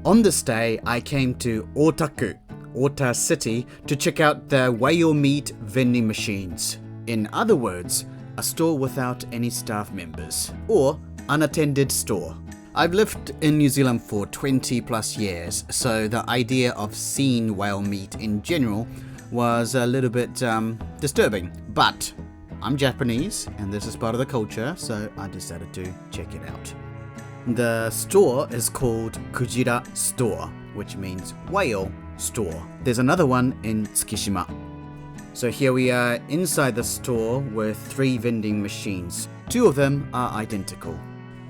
On this day, I came to Ota City, to check out the whale meat vending machines. In other words, a store without any staff members, or unattended store. I've lived in New Zealand for 20 plus years, so the idea of seeing whale meat in general was a little bit disturbing. But I'm Japanese and this is part of the culture, so I decided to check it out. The store is called Kujira Store, which means whale store. There's another one in Tsukishima. So here we are inside the store with 3 vending machines. 2 of them are identical.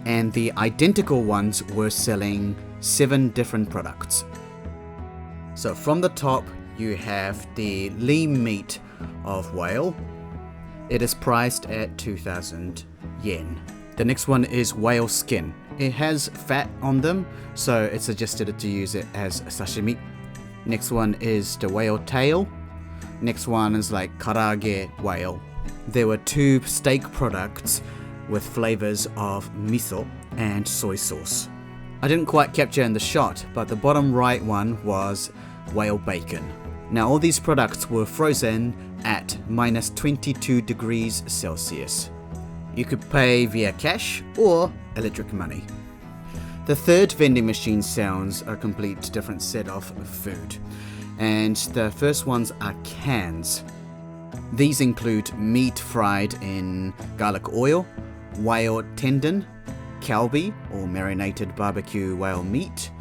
And the identical ones were selling 7 different products. So from the top, you have the lean meat of whale. It is priced at 2,000 yen. The next one is whale skin. It has fat on them, so it's suggested to use it as sashimi. Next one is the whale tail. Next one is like karage whale. There were 2 steak products with flavors of miso and soy sauce. I didn't quite capture in the shot, but the bottom right one was whale bacon. Now all these products were frozen at minus 22 degrees Celsius. You could pay via cash or electric money. The third vending machine sounds a complete different set of food. And the first ones are cans. These include meat fried in garlic oil, whale tendon, kalbi or marinated barbecue whale meat,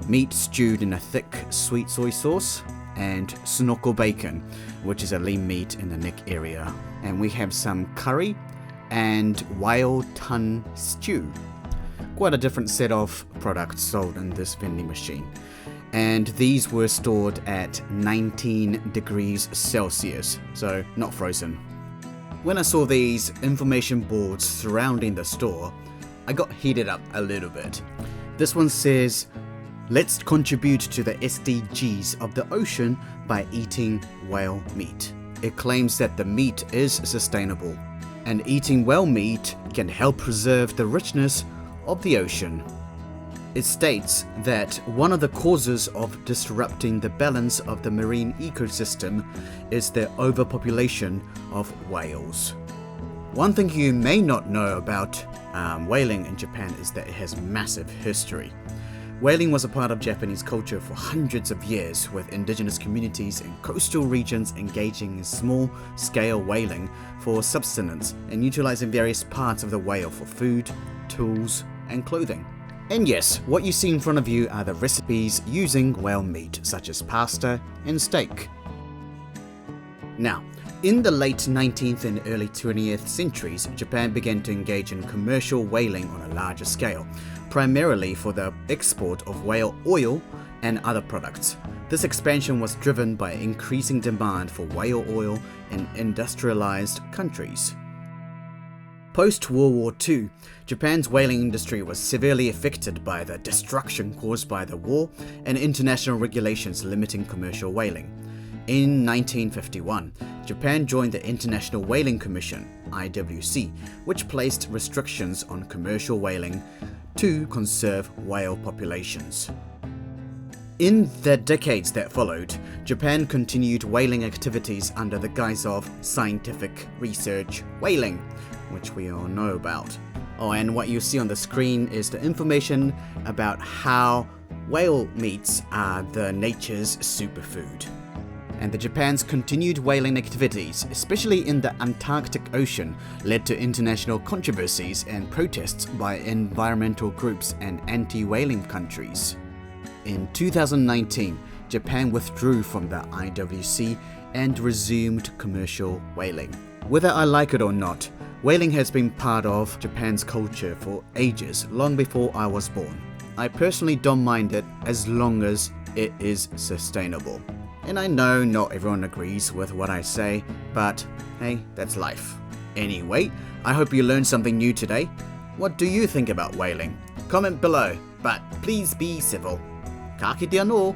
meat stewed in a thick sweet soy sauce, and snorkel bacon, which is a lean meat in the neck area. And we have some curry and whale tongue stew. Quite a different set of products sold in this vending machine. And these were stored at 19 degrees Celsius, so not frozen. When I saw these information boards surrounding the store, I got heated up a little bit. This one says, let's contribute to the SDGs of the ocean by eating whale meat. It claims that the meat is sustainable, and eating whale meat can help preserve the richness of the ocean. It states that one of the causes of disrupting the balance of the marine ecosystem is the overpopulation of whales. One thing you may not know about whaling in Japan is that it has massive history. Whaling was a part of Japanese culture for hundreds of years, with indigenous communities in coastal regions engaging in small-scale whaling for subsistence and utilizing various parts of the whale for food, tools, and clothing. And yes, what you see in front of you are the recipes using whale meat, such as pasta and steak. Now, in the late 19th and early 20th centuries, Japan began to engage in commercial whaling on a larger scale, primarily for the export of whale oil and other products. This expansion was driven by increasing demand for whale oil in industrialized countries. Post-World War II, Japan's whaling industry was severely affected by the destruction caused by the war and international regulations limiting commercial whaling. In 1951, Japan joined the International Whaling Commission, IWC, which placed restrictions on commercial whaling to conserve whale populations. In the decades that followed, Japan continued whaling activities under the guise of scientific research whaling, which we all know about. Oh, and what you see on the screen is the information about how whale meats are the nature's superfood. And the Japan's continued whaling activities, especially in the Antarctic Ocean, led to international controversies and protests by environmental groups and anti-whaling countries. In 2019, Japan withdrew from the IWC and resumed commercial whaling. Whether I like it or not, whaling has been part of Japan's culture for ages, long before I was born. I personally don't mind it as long as it is sustainable. And I know not everyone agrees with what I say, but hey, that's life. Anyway, I hope you learned something new today. What do you think about whaling? Comment below, but please be civil. Ka kite anō!